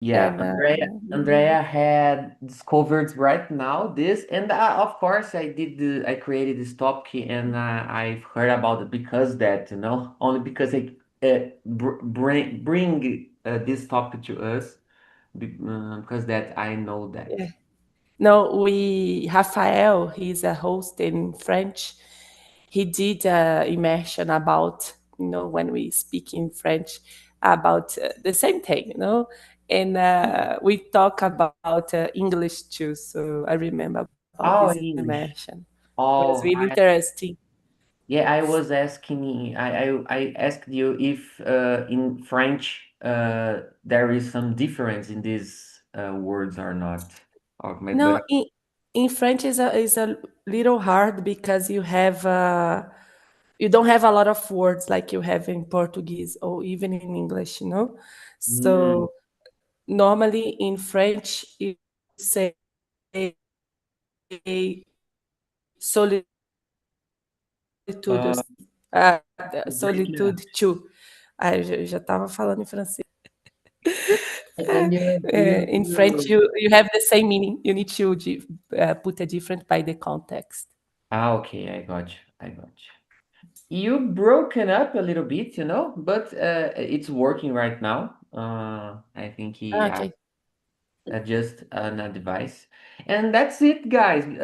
Yeah, And Andrea had discovered right now this, and of course I created this topic, and I've heard about it because that, only because I bring this topic to us, because that I know that. yeah. No, Rafael, he's a host in French. He did immersion about, when we speak in French, about the same thing, and we talk about English too. So I remember about this Oh, immersion. English. It was really Oh, interesting. yeah, I was asking, I asked you if in French there is some difference in these words or not. Or maybe, No, but in French is a little hard because you don't have a lot of words like you have in Portuguese or even in English, mm, So normally in French you say solitude, uh, breaking up. solitude too. Ah, eu já estava falando em francês. And In French, you have the same meaning. You need to put a different by the context. Okay, I got you. I got you. You broken up a little bit, but it's working right now. I think he Ah, okay. just an advice. And that's it, guys. We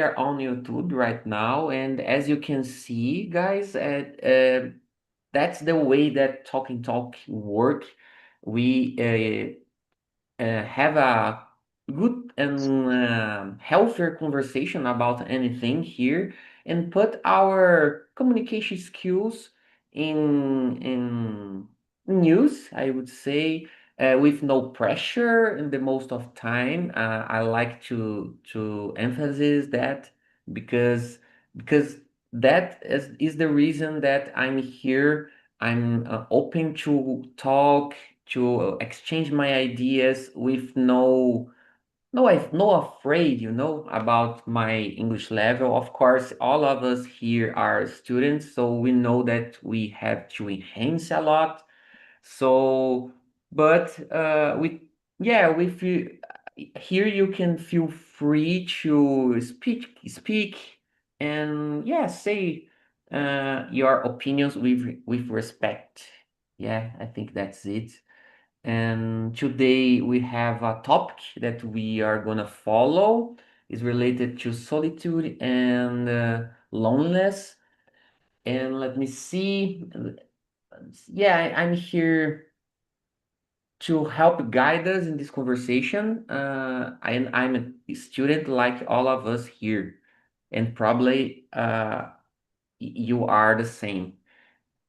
are on YouTube right now, and as you can see, guys, that's the way that Talking Talk work. We have a good and healthier conversation about anything here, and put our communication skills in use, I would say, with no pressure and the most of time. I like to emphasize that, because because that is the reason that I'm here. I'm open to talk, to exchange my ideas with no afraid, about my English level. Of course, all of us here are students, so we know that we have to enhance a lot. So, but with you here, you can feel free to speak, and yeah, say your opinions with respect. Yeah, I think that's it. And today we have a topic that we are gonna follow is related to solitude and loneliness. And let me see. Yeah, I'm here to help guide us in this conversation. I'm a student like all of us here, and probably you are the same.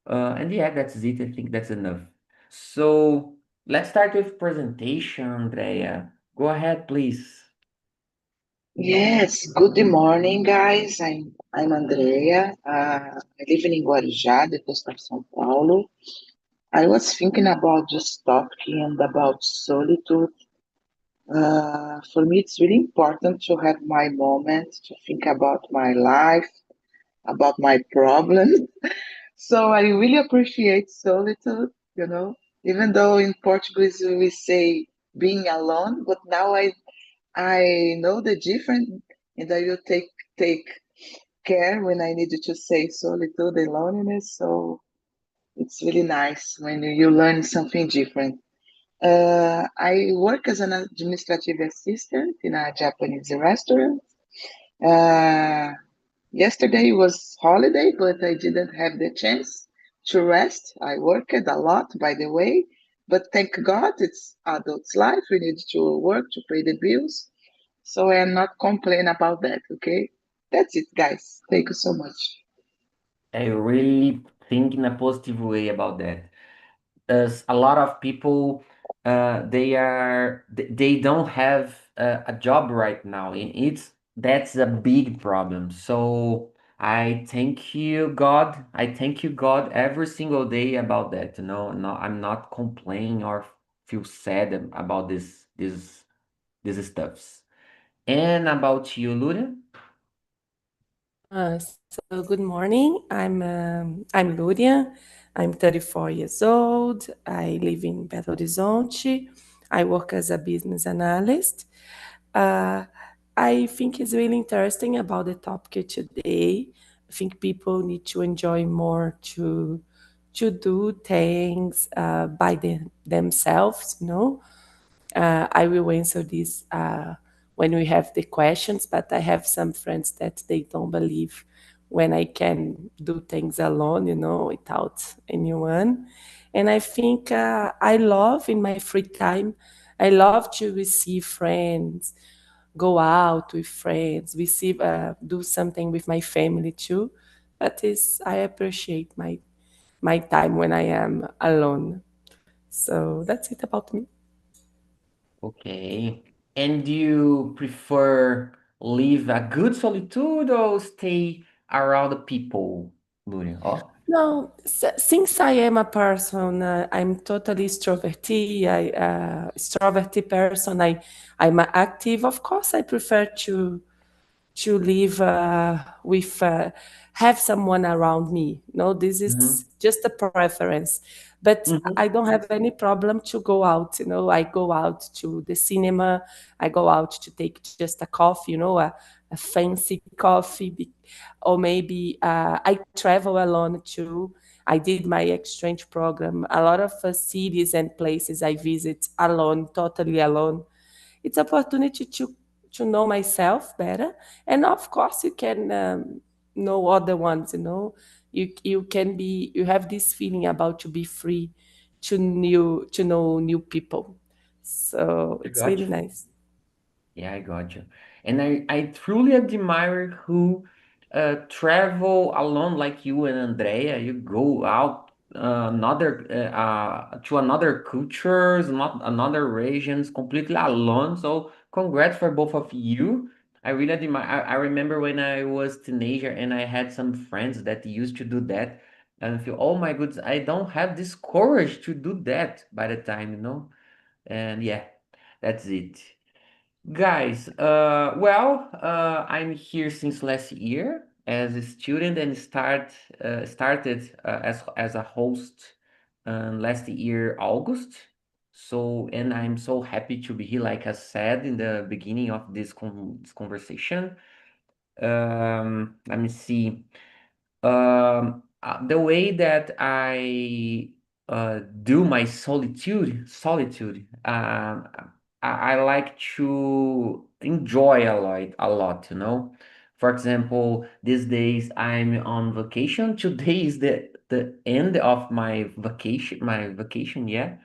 And yeah, that's it. I think that's enough. So let's start with presentation, Andrea. Go ahead, please. Yes, good morning, guys. I'm Andrea. I live in Guarujá, the coast of São Paulo. I was thinking about this topic and about solitude. For me, it's really important to have my moment to think about my life, about my problems. So I really appreciate solitude, even though in Portuguese we say being alone, but now I know the difference, and I will take care when I need to say solitude and loneliness. So it's really nice when you learn something different. I work as an administrative assistant in a Japanese restaurant. Uh, Yesterday was holiday, but I didn't have the chance to rest. I worked a lot, by the way, but thank God it's adult's life. We need to work to pay the bills. So I am not complaining about that, okay? That's it, guys. Thank you so much. I really think in a positive way about that. As a lot of people, they don't have a job right now, and that's a big problem. So I thank you God every single day about that. No, I'm not complaining or feel sad about these stuffs. And about you, Luria? So good morning. I'm Luria. I'm 34 years old. I live in Belo Horizonte. I work as a business analyst. Uh, I think it's really interesting about the topic today. I think people need to enjoy more to do things by themselves. I will answer this when we have the questions, but I have some friends that they don't believe when I can do things alone, without anyone. And I think I love in my free time, I love to receive friends, go out with friends, receive, do something with my family too. But I appreciate my time when I am alone. So that's it about me. Okay. And do you prefer live a good solitude or stay around the people, Luria? Oh. No, since I am a person, I'm totally extroverted person. I'm active. Of course, I prefer to live with have someone around me. No, this Mm-hmm. is just a preference, but Mm-hmm. I don't have any problem to go out. I go out to the cinema. I go out to take just a coffee. A fancy coffee, or maybe I travel alone too. I did my exchange program. A lot of cities and places I visit alone, totally alone. It's opportunity to know myself better, and of course you can know other ones. You have this feeling about to be free to know new people, so I it's got really you. nice. Yeah, I got you. And I truly admire who travel alone like you and Andrea. You go out to another cultures, not another regions, completely alone. So congrats for both of you. I really admire. I remember when I was teenager and I had some friends that used to do that, and I feel, oh my goodness, I don't have this courage to do that by the time. And yeah, that's it. Guys, I'm here since last year as a student and started as a host last year August. So, and I'm so happy to be here, like I said in the beginning of this conversation. Let me see. The way that I do my solitude, I like to enjoy a lot. For example, these days I'm on vacation. Today is the end of my vacation, yeah.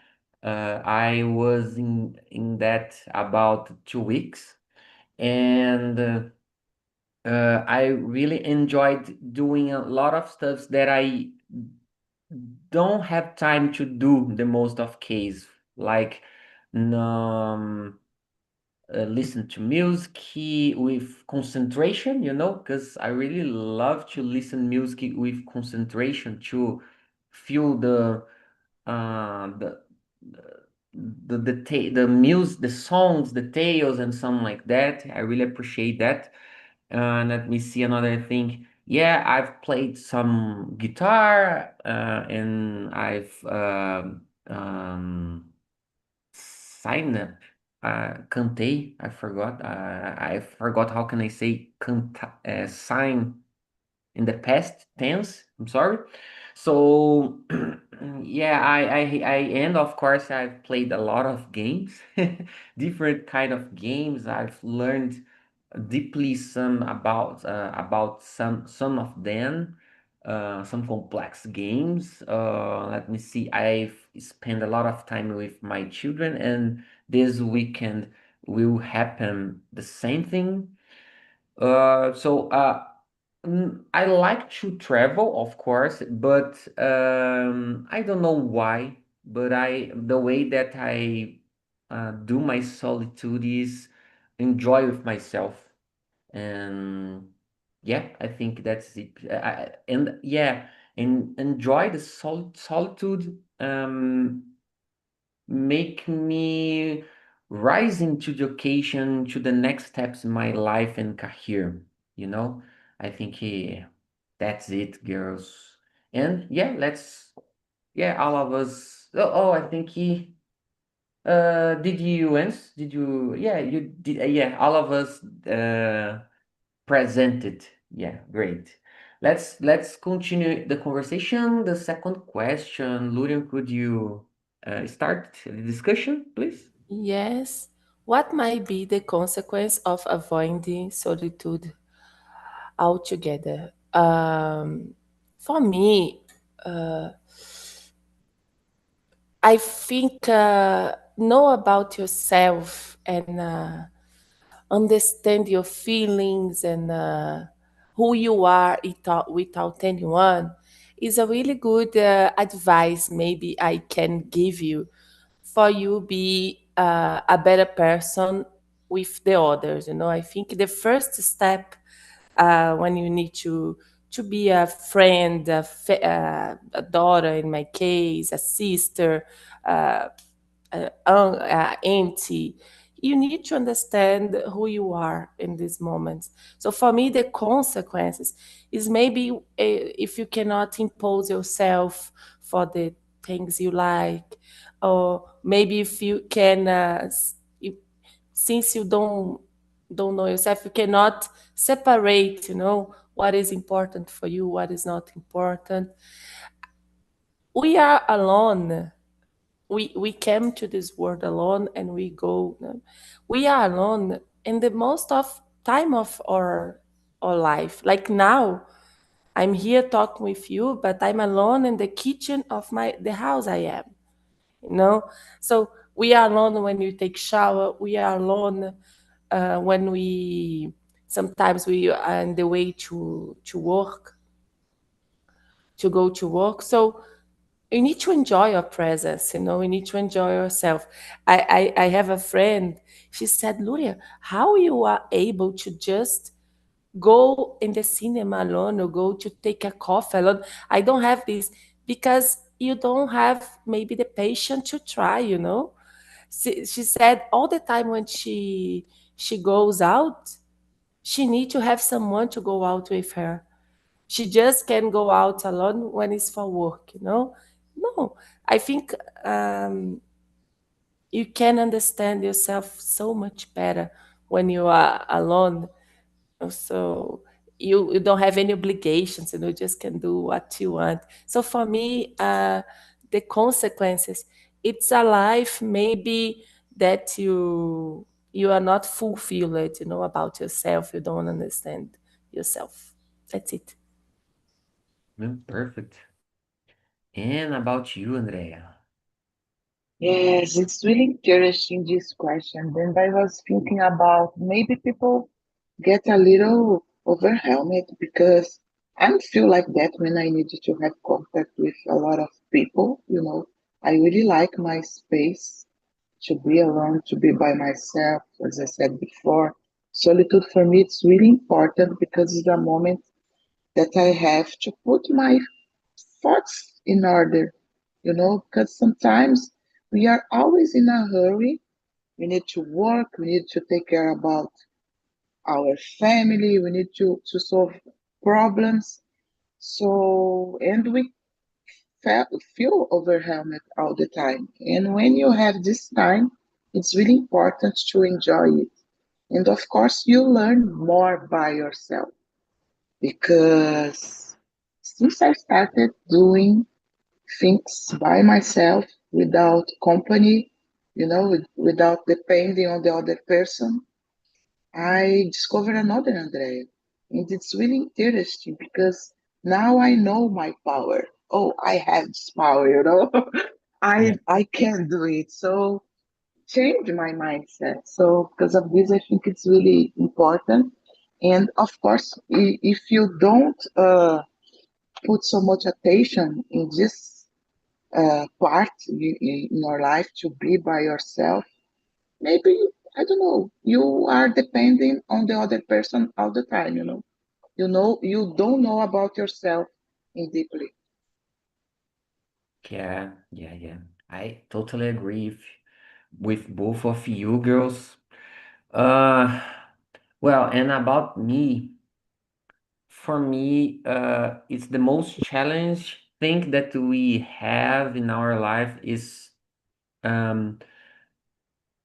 I was in that about 2 weeks, and I really enjoyed doing a lot of stuff that I don't have time to do the most of case, like um, listen to music with concentration, because I really love to listen music with concentration to feel the music, the songs, the tales, and something like that. I really appreciate that. Let me see another thing. Yeah, I've played some guitar, and I've signed up, cantei. I forgot. I forgot how can I say canta, sign in the past tense. I'm sorry. So yeah, I and of course I've played a lot of games, different kind of games. I've learned deeply about some of them, some complex games. Let me see. I've spent a lot of time with my children, and this weekend will happen the same thing. I like to travel, of course, but I don't know why. But the way that I do my solitude is enjoy with myself, and yeah, I think that's it. And yeah, and enjoy the solitude. Make me rise into the occasion to the next steps in my life and career. You know, I think that's it, girls. And yeah, let's. Yeah, all of us. I think he. Did you answer? Did you? Yeah, you did. Yeah, all of us presented. Yeah, great. Let's continue the conversation. The second question, Lurian, could you start the discussion, please? Yes. What might be the consequence of avoiding solitude altogether? For me, I think know about yourself and understand your feelings and who you are without anyone is a really good advice maybe I can give you for you be a better person with the others. You know, I think the first step when you need to be a friend, a daughter in my case, a sister, uh, auntie, you need to understand who you are in these moments. So for me, the consequences is maybe if you cannot impose yourself for the things you like, or maybe if you can, since you don't know yourself, you cannot separate, you know, what is important for you, what is not important. We are alone. We came to this world alone and we go. We are alone in the most of time of our life. Like now, I'm here talking with you, but I'm alone in the kitchen of the house I am. You know, so we are alone when we take shower. We are alone when we sometimes we are on the way to work, to go to work. So you need to enjoy your presence, you know, you need to enjoy yourself. I have a friend, she said, Luria, how you are able to just go in the cinema alone or go to take a coffee alone? I don't have this, because you don't have maybe the patience to try, you know. She said all the time when she goes out, she need to have someone to go out with her. She just can go out alone when it's for work, you know. No, I think you can understand yourself so much better when you are alone. So you don't have any obligations, you know, you just can do what you want. So for me, the consequences, it's a life maybe that you are not fulfilled, you know, about yourself. You don't understand yourself. That's it. Perfect. And about you, Andrea? Yes, it's really interesting this question. And I was thinking about maybe people get a little overwhelmed because I feel like that when I need to have contact with a lot of people, you know. I really like my space to be alone, to be by myself, as I said before. Solitude for me it's really important because it's a moment that I have to put my thoughts in order, you know, because sometimes we are always in a hurry. We need to work, we need to take care about our family, we need to solve problems. So, and we feel overwhelmed all the time. And when you have this time, it's really important to enjoy it. And of course, you learn more by yourself because since I started doing things by myself without company, you know, without depending on the other person, I discovered another Andrea. And it's really interesting because now I know my power. Oh, I have this power, you know. Yeah. I can do it. So change my mindset. So because of this, I think it's really important. And of course, if you don't put so much attention in this part in your life to be by yourself, maybe, I don't know, you are depending on the other person all the time, you know. You don't know about yourself in deeply. Yeah. I totally agree with both of you girls. Uh, well, and about me, for me, it's the most challenge. think that we have in our life um,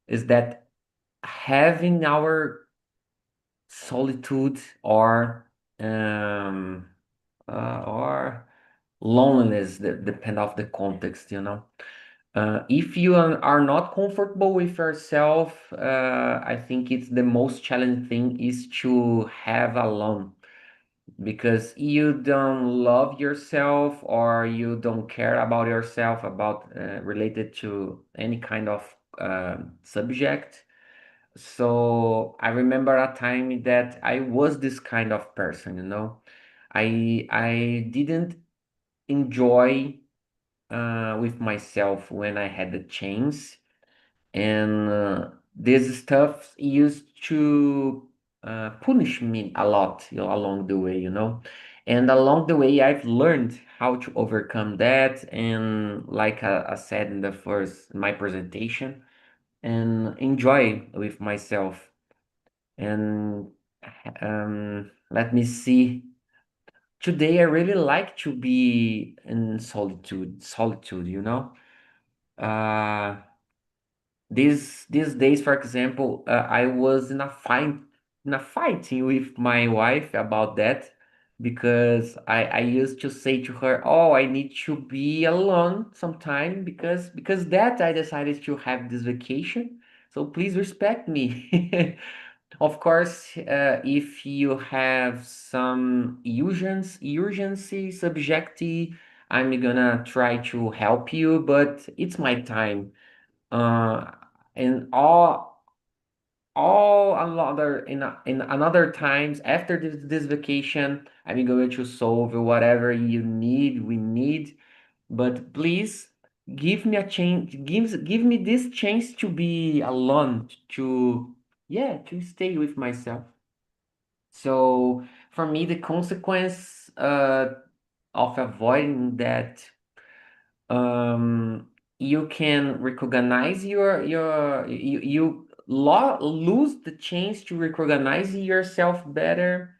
is that having our solitude um, or loneliness that depend of the context, you know. If you are not comfortable with yourself, I think it's the most challenging thing is to have alone because you don't love yourself or you don't care about yourself about related to any kind of subject. So I remember a time that I was this kind of person, you know. I didn't enjoy with myself when I had the chance, and this stuff used to punish me a lot, you know, along the way, you know. And along the way, I've learned how to overcome that, and like I said in the first my presentation, and enjoy with myself. And let me see. Today, I really like to be in solitude, you know. Uh, these days, for example, I was in a fighting with my wife about that because I used to say to her, "Oh, I need to be alone sometime because that I decided to have this vacation. So please respect me." Of course, if you have some urgency, subjective, I'm gonna try to help you, but it's my time. Uh, and all another in another times after this vacation, I'm going to solve whatever you need, we need. But please give me a chance, give me this chance to be alone, to yeah, to stay with myself. So for me, the consequence of avoiding that, um, you can recognize lose the chance to recognize yourself better,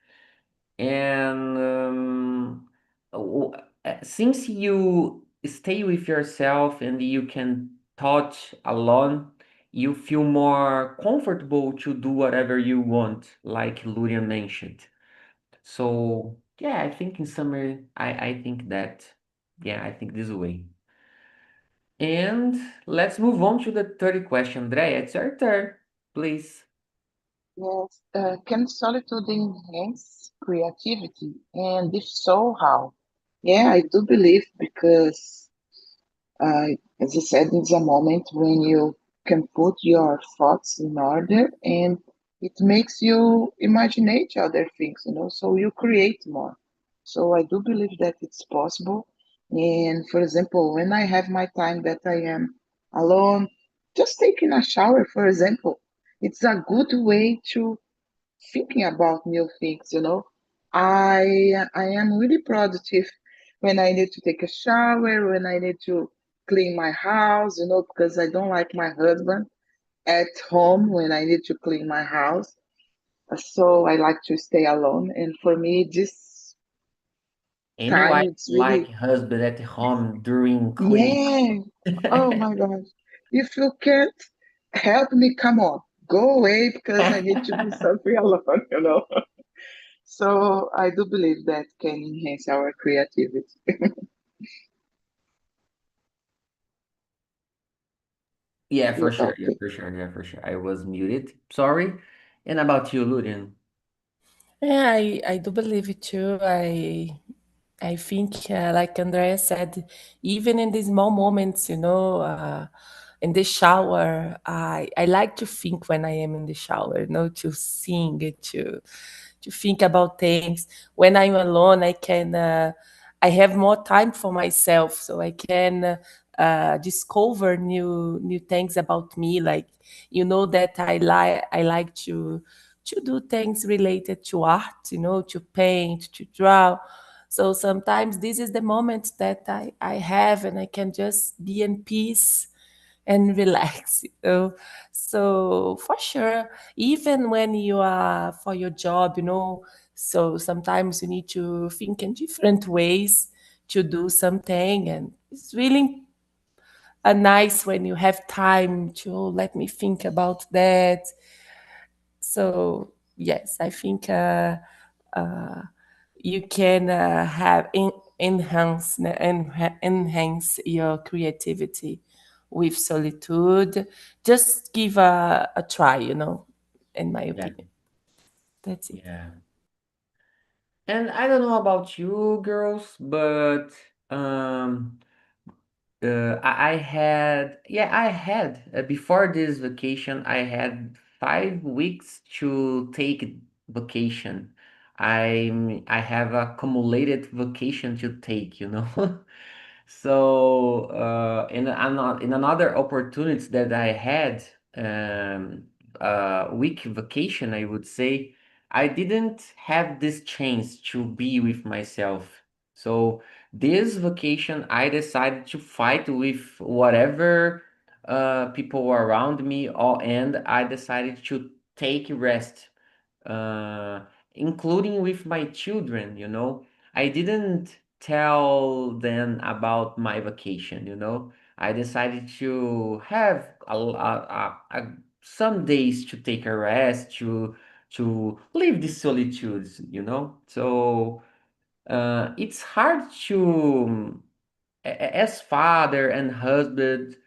and since you stay with yourself and you can touch alone, you feel more comfortable to do whatever you want, like Lurian mentioned. So yeah, I think in summary, I think that yeah, I think this way. And let's move on to the third question. Andrea, it's your turn, please. Yes. Can solitude enhance creativity? And if so, how? Yeah, I do believe because, as I said, it's a moment when you can put your thoughts in order and it makes you imaginate other things, so you create more. So I do believe that it's possible. And for example, when I have my time that I am alone, just taking a shower, for example, it's a good way to thinking about new things. I am really productive when I need to take a shower, when I need to clean my house, because I don't like my husband at home when I need to clean my house. So I like to stay alone. And for me, this Any time wife it's like really, husband at home during cleaning? yeah. Oh my gosh. If you can't help me, come on, go away because I need to do something alone. So I do believe that can enhance our creativity. Yeah, for Yeah, sure. Yeah, okay. for sure. Yeah, for sure. I was muted. Sorry. And about you, Lurian? Yeah, I do believe it too. I think, like Andrea said, even in these small moments, in the shower, I like to think when I am in the shower, to sing, to think about things. When I'm alone, I have more time for myself, so I can discover new things about me. Like, that I like to do things related to art, to paint, to draw. So sometimes this is the moment that I have, and I can just be in peace and relax. So for sure, even when you are for your job, so sometimes you need to think in different ways to do something, and it's really nice when you have time to, "Oh, let me think about that." So yes, I think uh, you can have enhance your creativity with solitude. Just give a try, in my Yeah, opinion. That's it. yeah. And I don't know about you girls, but um I had before this vacation, I had 5 weeks to take vacation. I have accumulated vacation to take, you know. So in another opportunities that I had, um, week vacation, I would say, I didn't have this chance to be with myself. So this vacation, I decided to fight with whatever people around me, and I decided to take rest, uh, including with my children, you know. I didn't tell them about my vacation, you know. I decided to have some days to take a rest, to live the solitudes, you know. So it's hard to, as father and husband,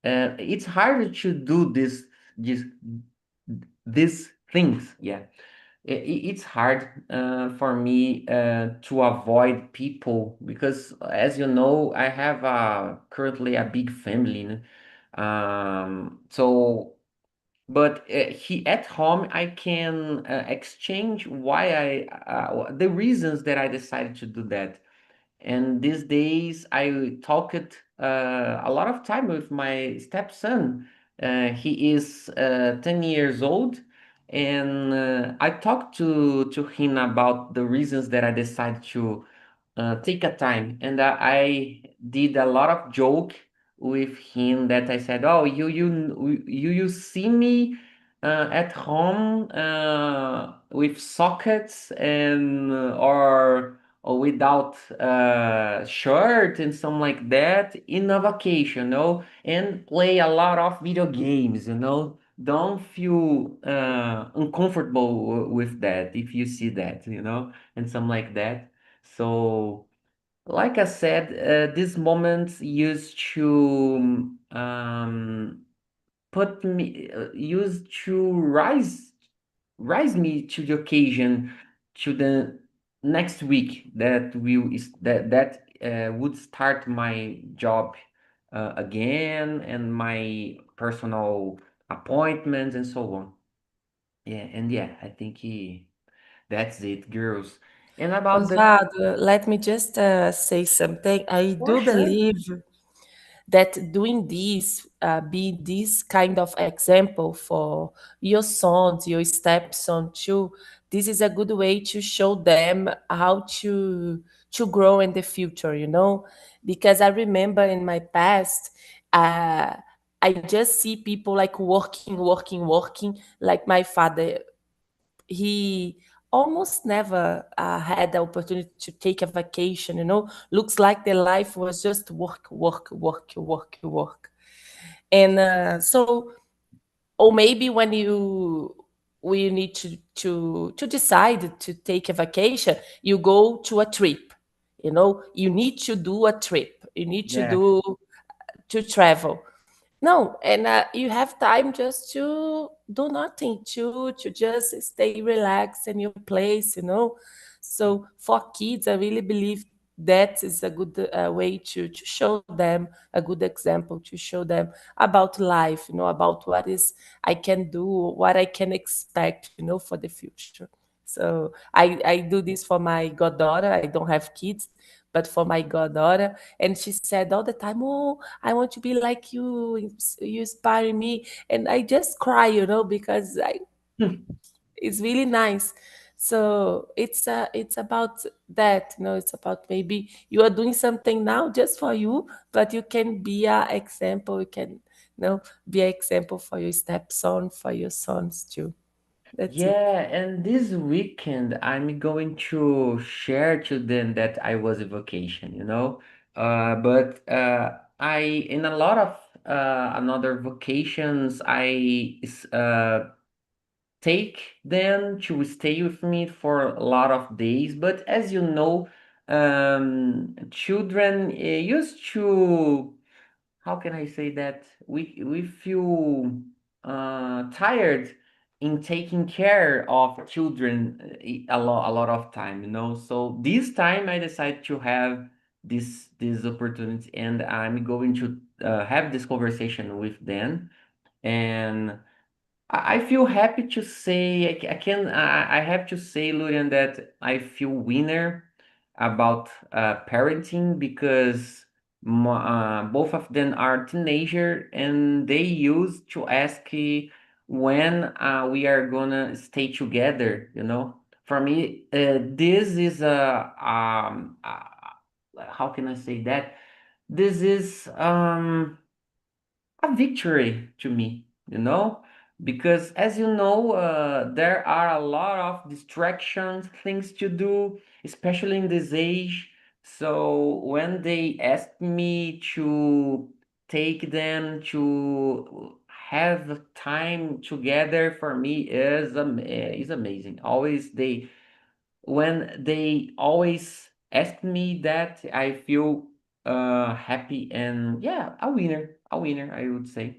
it's hard to do this these things. Yeah, it's hard for me to avoid people because, as you know, I have currently a big family, né? So, but he at home I can exchange why the reasons that I decided to do that. And these days, I talked a lot of time with my stepson. He is 10 years old, and I talked to him about the reasons that I decided to take a time. And I did a lot of joke with him that I said, "Oh, you see me at home with sockets and or without shirt and something like that in a vacation, and play a lot of video games, Don't feel uncomfortable with that if you see that, and something like that. So, like I said, these moments used to used to rise me to the occasion to the next week that would start my job again, and my personal appointments and so on. Yeah, and yeah, I think that's it, girls. And about the Osvaldo, let me just say something. I For do sure. believe that doing this, be this kind of example for your sons, your stepson too. This is a good way to show them how to grow in the future, because I remember in my past, uh, I just see people like working, working, working, like my father. He almost never had the opportunity to take a vacation, looks like their life was just work, work, work, work, work. And so, or maybe when you need to decide to take a vacation, you go to a trip, you need to do a trip, you need Yeah. to travel. No, and you have time just to do nothing, to just stay relaxed in your place, So for kids, I really believe that is a good way to show them a good example, to show them about life, about what is I can do, what I can expect, for the future. So I do this for my goddaughter. I don't have kids, but for my goddaughter, and she said all the time, "Oh, I want to be like you. You inspire me," and I just cry, because it's really nice. So it's about that, it's about maybe you are doing something now just for you, but you can be an example. You can, be an example for your stepson, for your sons too. That's it. Yeah, and this weekend I'm going to share to them that I was a vacation, you know. But I in a lot of another vacations take them to stay with me for a lot of days. But as you know, children used to, how can I say that? We feel tired in taking care of children a lot of time, you know. So this time I decided to have this opportunity, and I'm going to have this conversation with them. And I feel happy to say I have to say, Lurian, that I feel winner about parenting because both of them are teenager and they used to ask when we are gonna stay together. You know, for me, this is how can I say that? This is a victory to me, you know, because as you know, there are a lot of distractions, things to do, especially in this age. So when they asked me to take them to have time together, for me is amazing. Always they when they always ask me that, I feel happy and yeah, a winner, I would say.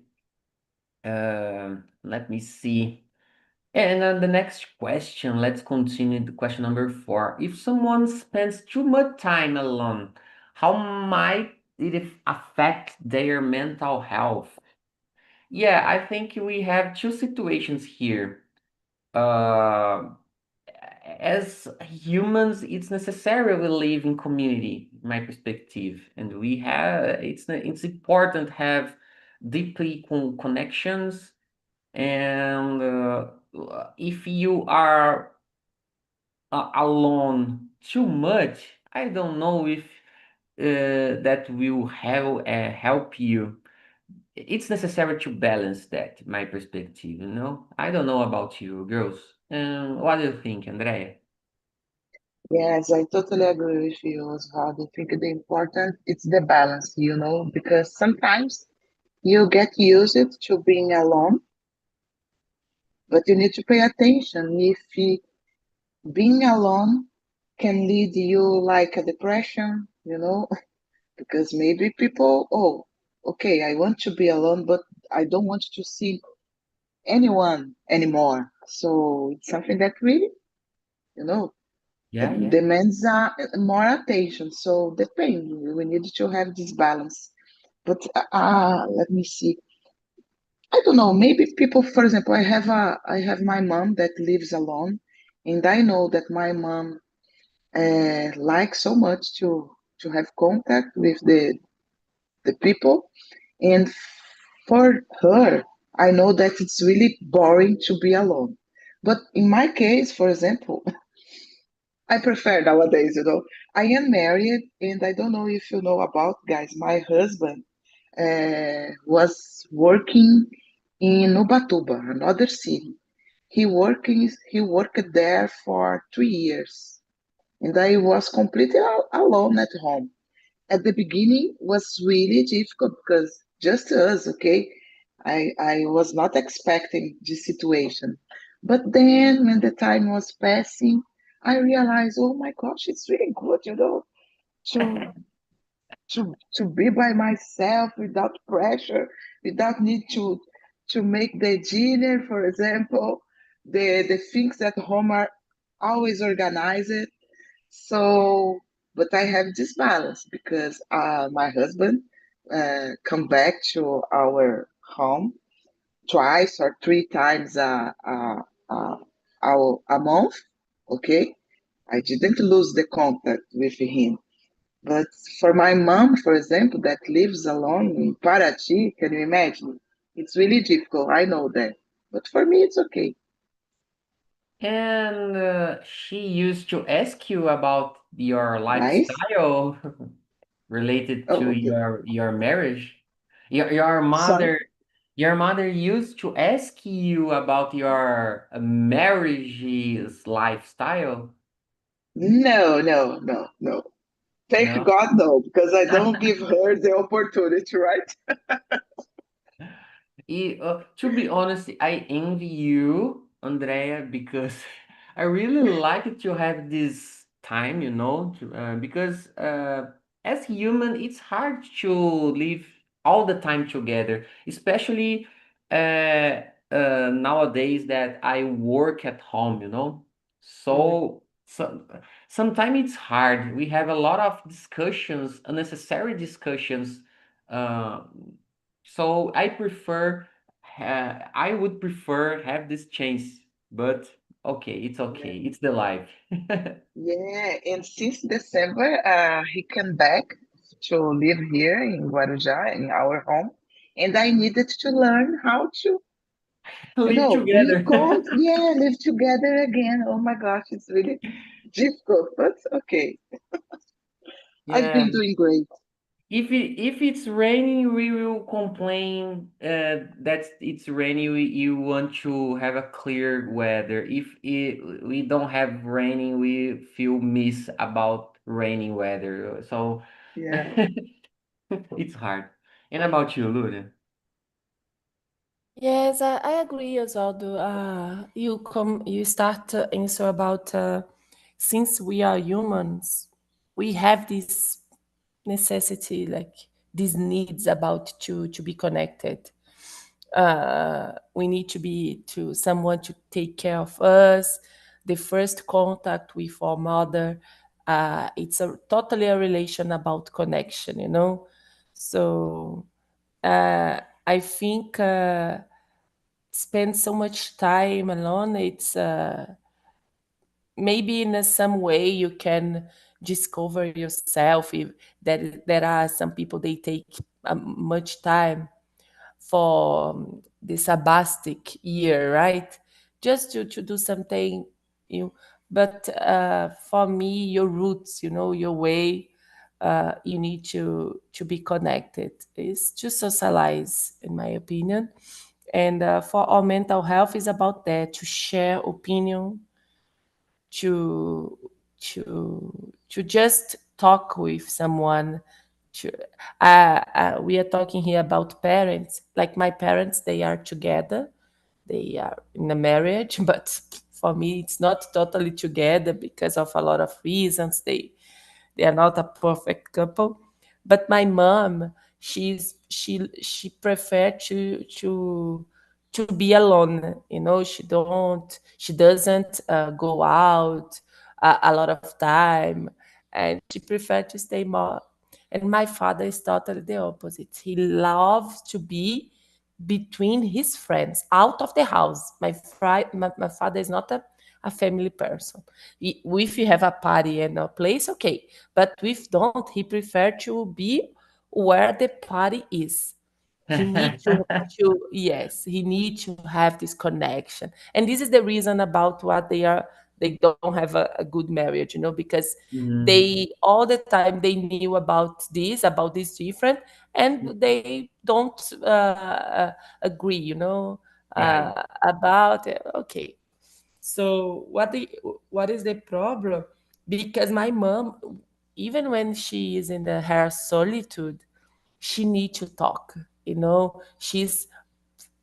Let me see. And the next question, let's continue to question number 4. If someone spends too much time alone, how might it affect their mental health? Yeah, I think we have two situations here. Uh, as humans, it's necessary we live in community, my perspective, and it's important to have deeply connections. And if you are alone too much, I don't know if that will help you. It's necessary to balance that, my perspective, you know. I don't know about you, girls. What do you think, Andrea? Yes, I totally agree with you, Osvaldo. I think the important it's the balance, because sometimes you get used to being alone, but you need to pay attention if being alone can lead you like a depression, because maybe people, oh, okay, I want to be alone, but I don't want to see anyone anymore. So it's something that really, you know, Yeah, yeah. demands more attention. So depends. We need to have this balance. But let me see. I don't know. Maybe people, for example, I have my mom that lives alone, and I know that my mom likes so much to have contact with the people, and for her, I know that it's really boring to be alone. But in my case, for example, I prefer nowadays, I am married, and I don't know if you know about, guys, my husband was working in Ubatuba, another city. He worked there for 3 years, and I was completely alone at home. At the beginning was really difficult because just us, okay? I was not expecting this situation. But then when the time was passing, I realized, oh my gosh, it's really good, to to be by myself without pressure, without need to make the dinner, for example. The things at home are always organized. So, but I have this balance because my husband come back to our home twice or 3 times a month. Okay, I didn't lose the contact with him. But for my mom, for example, that lives alone in Paraty, can you imagine? It's really difficult. I know that, but for me, it's okay. And she used to ask you about your Nice. lifestyle related to Oh, your marriage. Your sorry. mother. Your mother used to ask you about your marriage lifestyle? No, no, no, no. Thank No? God, no, because I don't give her the opportunity, right? To be honest, I envy you, Andrea, because I really like to have this time, because as human, it's hard to live all the time together, especially uh, nowadays that I work at home, Mm, So sometimes it's hard. We have a lot of discussions, unnecessary discussions. Uh, so I would prefer have this chance, but okay, it's yeah. okay. It's the life. Yeah, and since December, he came back to live here in Guarujá, in our home, and I needed to learn how to, Live be together. called, yeah, live together again. Oh my gosh, it's really difficult, but okay. I've Yeah. been doing great. If it's raining, we will complain that it's raining. You want to have a clear weather. We don't have raining, we feel miss about raining weather. So Yeah. it's hard. And about you, Luna? Yes, I agree, Osvaldo. You start to answer about since we are humans, we have this necessity, like these needs about to be connected. We need to be to someone to take care of us. The first contact with our mother, it's a totally a relation about connection, you know. So I think. Spend so much time alone, it's maybe in some way you can discover yourself. If that there are some people, they take much time for the sabbatic year, right, just to do something, you but for me, your roots, your way, you need to be connected, is to socialize, in my opinion. And for our mental health is about that, to share opinion, to to just talk with someone. To, we are talking here about parents. Like my parents, they are together, they are in a marriage, but for me it's not totally together because of a lot of reasons. They are not a perfect couple. But my mom, she prefer to be alone. She doesn't go out a lot of time, and she prefer to stay more. And my father is totally the opposite. He loves to be between his friends, out of the house. My father is not a family person. If you have a party and a place, okay. But if don't, he prefer to be where the party is. He need to yes, he need to have this connection. And this is the reason about what they don't have a good marriage, because Mhm. they all the time they knew about this different, and they don't agree, Right. about it. Okay. So what is the problem? Because my mom, even when she is in her solitude, she need to talk. She's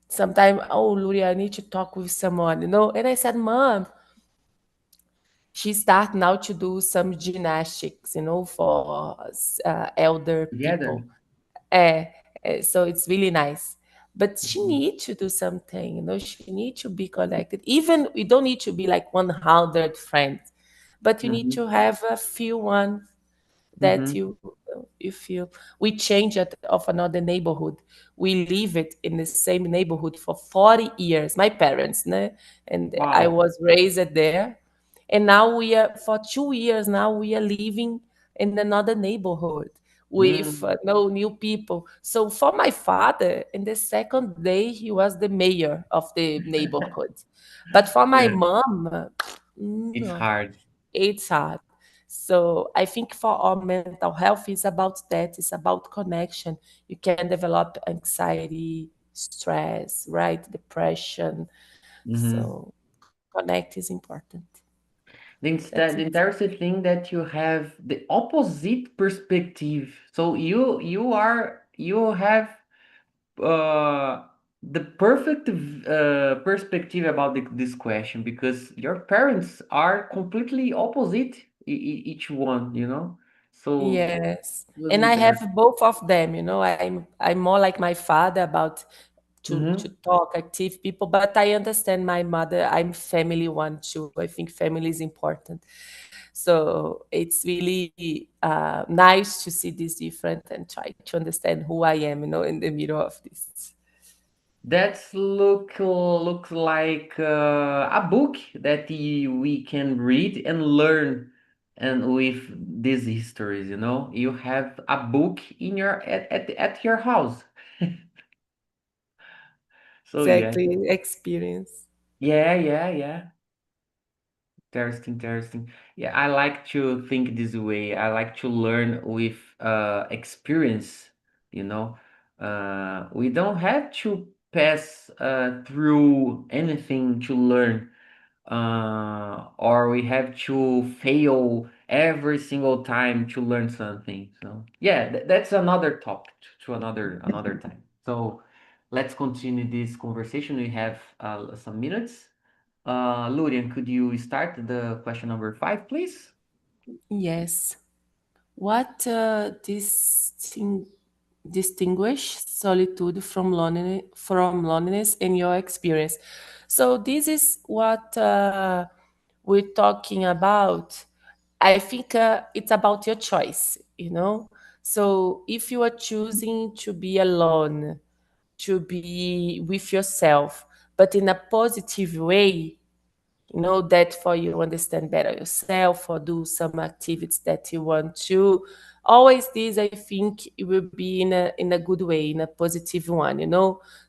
sometimes, oh, Luria, I need to talk with someone. And I said, Mom, she start now to do some gymnastics, for elder Together. people. Uh, so it's really nice. But she Mhm. need to do something, she need to be connected. Even we don't need to be like 100 friends, but you need Mhm. to have a few one that Mhm. you feel. We change it of another neighborhood. We live it in the same neighborhood for 40 years. My parents, né? And I Wow. was raised there. And now we are for 2 years now we are living in another neighborhood with Mm. no new people. So for my father, in the second day he was the mayor of the neighborhood. But for my Yeah, mom, it's no, hard. it's hard. So I think for our mental health is about that. It's about connection. You can develop anxiety. stress, right? Depression. Mm-hmm. So connect is important. The That's it. interesting thing that you have the opposite perspective. So you have the perfect perspective about this question because your parents are completely opposite each one, you know. So Yes. it was And I have interesting. both of them, I'm more like my father about to Mm-hmm. talk active people, but I understand my mother. I'm family one too. I think family is important. So it's really nice to see this different and try to understand who I am, in the middle of this. That's looks like a book that we can read and learn, and with these histories, you know, you have a book in your at your house. So yeah, Exactly, experience. yeah. Interesting. Yeah, I like to think this way. I like to learn with experience, you know. We don't have to pass through anything to learn, or we have to fail every single time to learn something. So yeah, that's another topic to another time. So let's continue this conversation. We have some minutes. Lurian, could you start the question number 5, please? Yes. What distinguish solitude from loneliness in your experience? So this is what we're talking about. I think it's about your choice, So if you are choosing to be alone, to be with yourself, but in a positive way, that for you understand better yourself or do some activities that you want to, always this, I think it will be in a good way, in a positive one,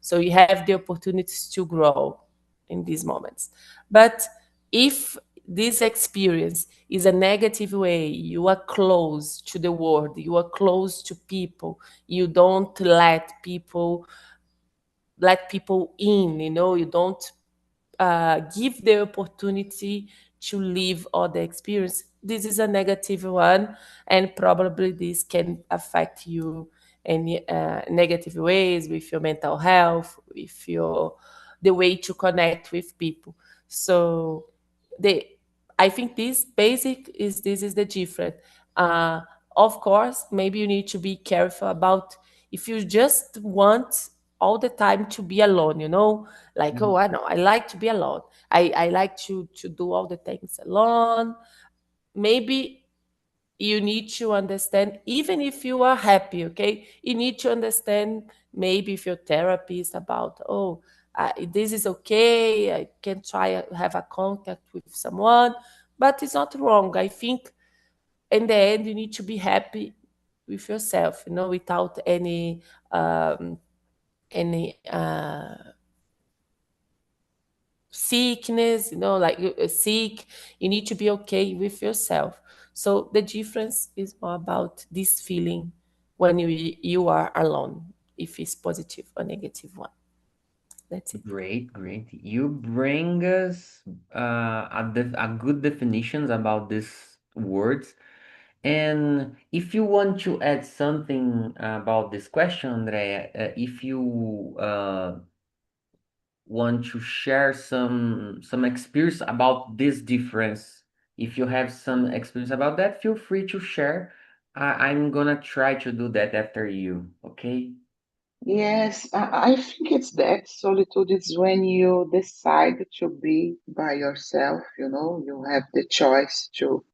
so you have the opportunities to grow in these moments. But if this experience is a negative way, you are close to the world, you are close to people, you don't let people in, you don't give the opportunity to live all the experience. This is a negative one, and probably this can affect you in negative ways with your mental health, with the way to connect with people. So the I think this is the difference. Uh, of course, maybe you need to be careful about if you just want all the time to be alone, like, oh, Mhm. I know, I like to be alone. I like to do all the things alone. Maybe you need to understand, even if you are happy, okay, you need to understand, maybe if your therapist, about, oh, this is okay, I can try have a contact with someone, but it's not wrong. I think in the end you need to be happy with yourself, without um, any sickness, like you're sick, you need to be okay with yourself. So the difference is more about this feeling when you are alone, if it's positive or negative one. That's it. Great. You bring us a good definitions about these words. And if you want to add something about this question, Andrea, if you want to share some experience about this difference, if you have some experience about that, feel free to share. I'm gonna try to do that after you, okay? Yes, I think it's that solitude is when you decide to be by yourself, you have the choice to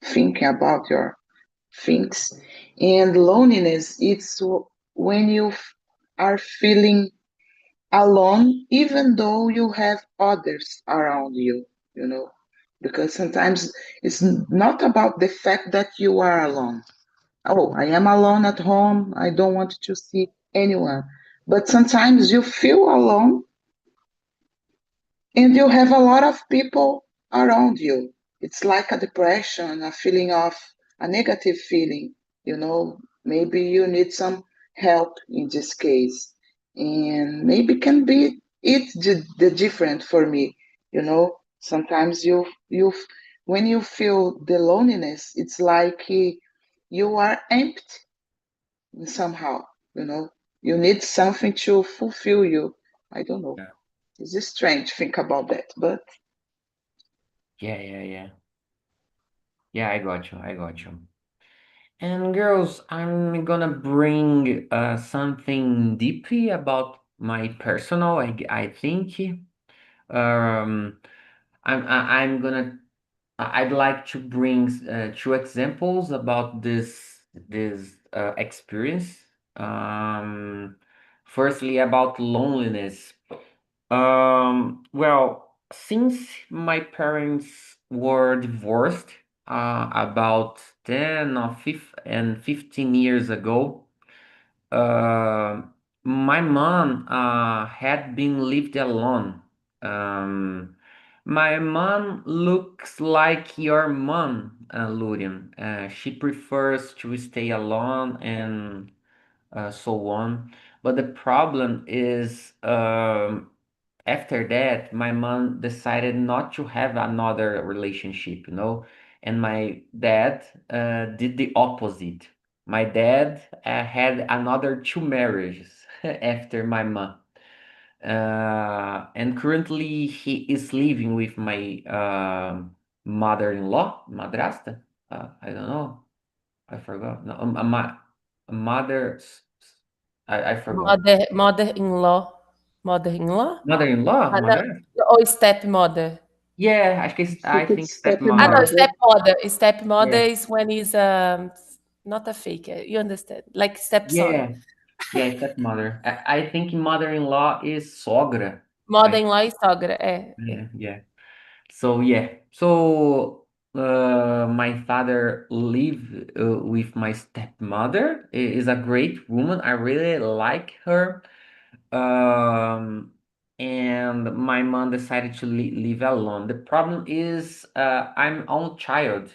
think about your things. And loneliness, it's when you are feeling alone, even though you have others around you, you know, because sometimes it's not about the fact that you are alone. Oh, I am alone at home. I don't want to see anyone. But sometimes you feel alone and you have a lot of people around you. It's like a depression, a feeling of a negative feeling. Maybe you need some help in this case. and maybe can be it's the different for me. Sometimes you when you feel the loneliness, it's like you are empty somehow. you know you need something to fulfill you. I don't know, Yeah. it's strange to think about that, but Yeah, yeah, yeah. Yeah, I got you. I got you. And girls, I'm gonna bring something deeply about my personal. I think um I'm gonna I'd like to bring two examples about this experience. Um, Firstly, about loneliness. Well, since my parents were divorced about 10 or 15 years ago, uh, my mom had been lived alone. Um, my mom looks like your mom, Lurian. She prefers to stay alone and so on. But the problem is, after that, my mom decided not to have another relationship, and my dad did the opposite. My dad had another two marriages after my mom. And currently he is living with my mother-in-law, madrasta. I don't know. I forgot. No, my mother. I forgot. Mother-in-law. Mother-in-law? Mother-in-law, No, madrasta. or stepmother. Yeah, I I think think it's No, stepmother. stepmother. stepmother. Stepmother Yeah, is when he's not a fake. You understand? Like stepson. yeah, yeah, stepmother. I think mother-in-law is sogra. I Mother-in-law e sogra. É, Yeah, é. yeah. So yeah, so my father live with my stepmother. Is a great woman. I really like her. Um, and my mom decided to live alone. The problem is, I'm only child.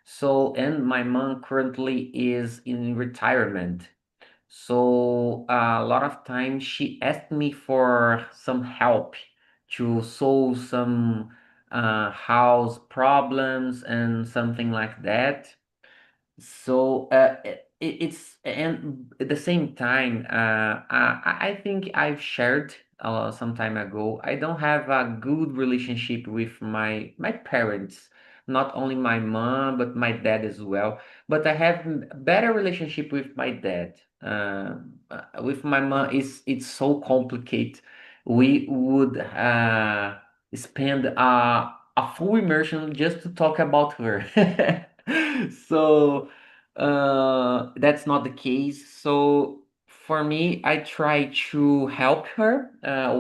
So, and my mom currently is in retirement. So, a lot of times she asked me for some help to solve some house problems and something like that. So it's and at the same time, I think I've shared some time ago. I don't have a good relationship with my parents, not only my mom but my dad as well. But I have a better relationship with my dad. With my mom, it's so complicated. We would spend a full immersion just to talk about her. So that's not the case. So for me, I try to help her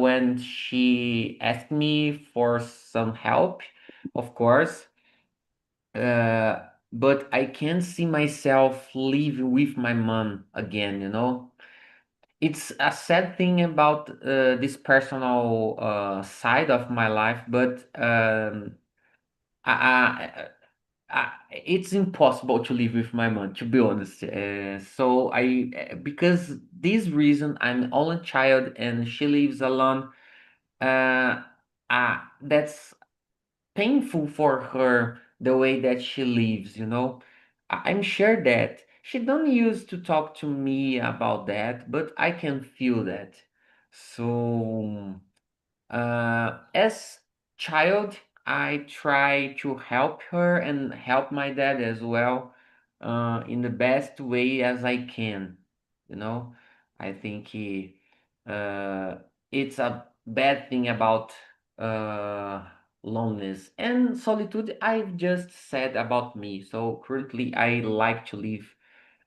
when she asked me for some help, of course. Uh, but I can't see myself living with my mom again. It's a sad thing about this personal side of my life, but I, it's impossible to live with my mom, to be honest. So because this reason, I'm only child and she lives alone. Uh, that's painful for her the way that she lives. I'm sure that she don't used to talk to me about that, but I can feel that. So. As child, I try to help her and help my dad as well, in the best way as I can. You know, I think uh, it's a bad thing about uh, loneliness and solitude. I've just said about me. So currently, I like to live,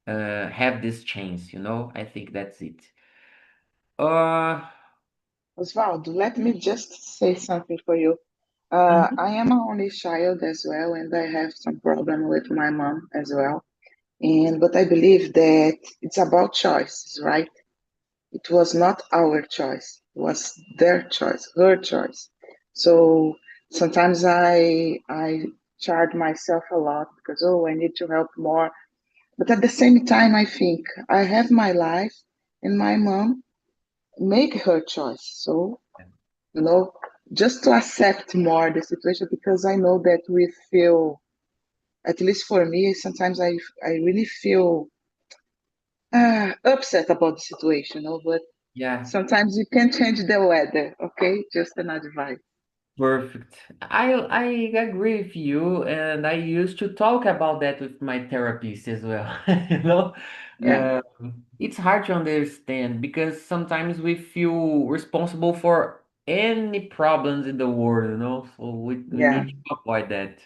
have this chance. I think that's it. Uh, Osvaldo, let me just say something for you. mhm. I am an only child as well, and I have some problem with my mom as well. And but I believe that it's about choices, right? It was not our choice; it was their choice, her choice. So sometimes I charge myself a lot because I need to help more. But at the same time, I think I have my life and my mom. make her choice. So, you know, just to accept more the situation, because I know that we feel, at least for me, sometimes I really feel upset about the situation, but Yeah. sometimes you can change the weather, okay? Just an advice. Perfect. I agree with you, and I used to talk about that with my therapist as well. You know, Yeah, uh, it's hard to understand because sometimes we feel responsible for any problems in the world, you know, so we yeah. need to avoid that.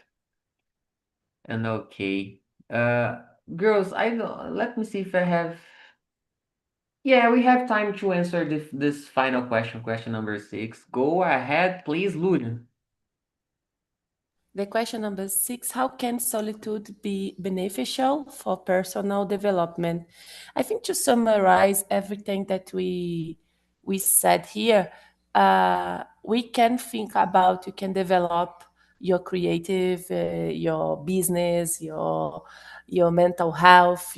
And okay, uh, girls, I know. Let me see if I have. Yeah, we have time to answer this final question, question number 6. Go ahead, please, Lulian. The question number 6, how can solitude be beneficial for personal development? I think to summarize everything that we said here, we can think about, you can develop your creative, your business, your mental health,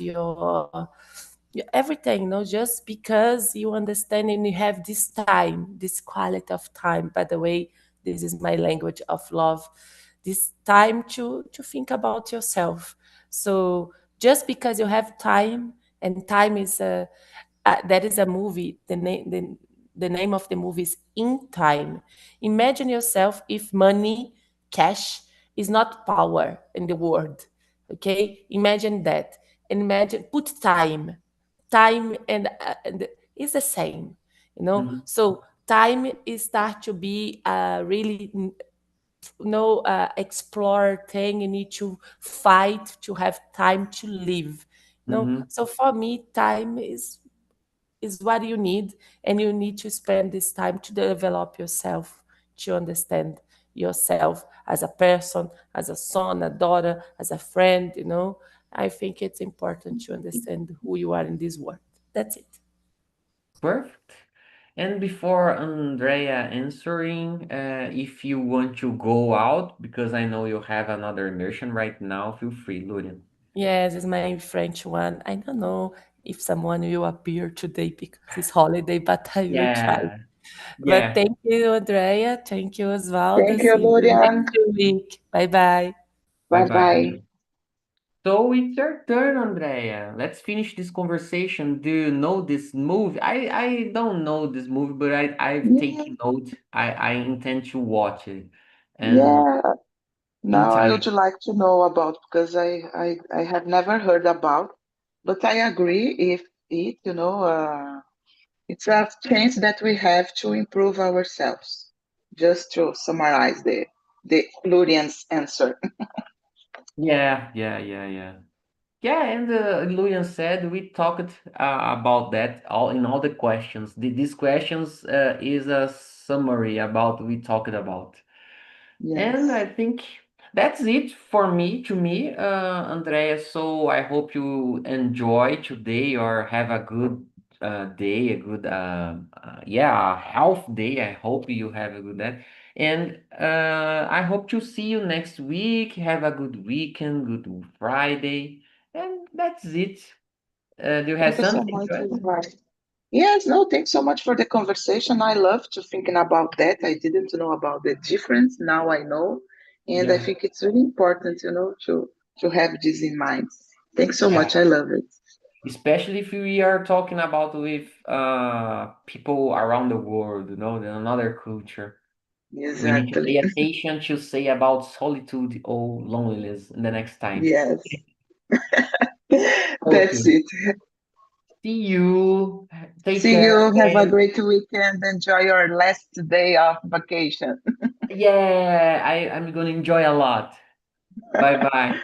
everything, just because you understand and you have this time, this quality of time. By the way, this is my language of love, this time to think about yourself. So just because you have time, and time is that is a movie, the name of the movie is In Time. Imagine yourself if money, cash, is not power in the world. Okay, imagine that. And imagine, put time, and it's the same, Mhm, so time is start to be really explore thing. You need to fight to have time to live. mhm. So for me, time is what you need, and you need to spend this time to develop yourself, to understand yourself as a person, as a son, a daughter, as a friend. I think it's important to understand who you are in this world. That's it. Perfect. And before Andrea answering, if you want to go out, because I know you have another immersion right now, feel free, Lulian. Yes, it's my French one. I don't know if someone will appear today because it's holiday, but I will try. Yeah, But yeah. thank you, Andrea. Thank you, Osvaldo. Thank you, See you Lurian. next week. Bye bye. Bye Bye bye. bye. So it's your turn, Andrea. Let's finish this conversation. Do you know this movie? I don't know this movie, but I've Yeah, taken note. I intend to watch it. And yeah. in Now I would time. like to know about, because I have never heard about, but I agree if it's a chance that we have to improve ourselves. Just to summarize the Lurian's answer. Yeah, yeah, yeah, yeah. Yeah, and Lulian said we talked about that all in all the questions. These questions is a summary about we talked about. And I Yes. think that's it for me, to me, Andrea. So I hope you enjoy today or have a good day, a good, yeah, a health day. I hope you have a good day. And I hope to see you next week. Have a good weekend, good Friday. And that's it. Do you have Thank you so something much, to add? Osvaldo. Yes, no, thanks so much for the conversation. I love to thinking about that. I didn't know about the difference. Now I know. And I Yeah. think it's really important, to have this in mind. Thanks so Yeah. much. I love it. Especially if we are talking about with people around the world, in another culture. We need to pay Exactly. attention to say about solitude or loneliness in the next time. Yes. That's Okay. it. See you. Take See care. you. Have a And great weekend. Enjoy your last day of vacation. yeah, I'm gonna enjoy a lot. Bye bye.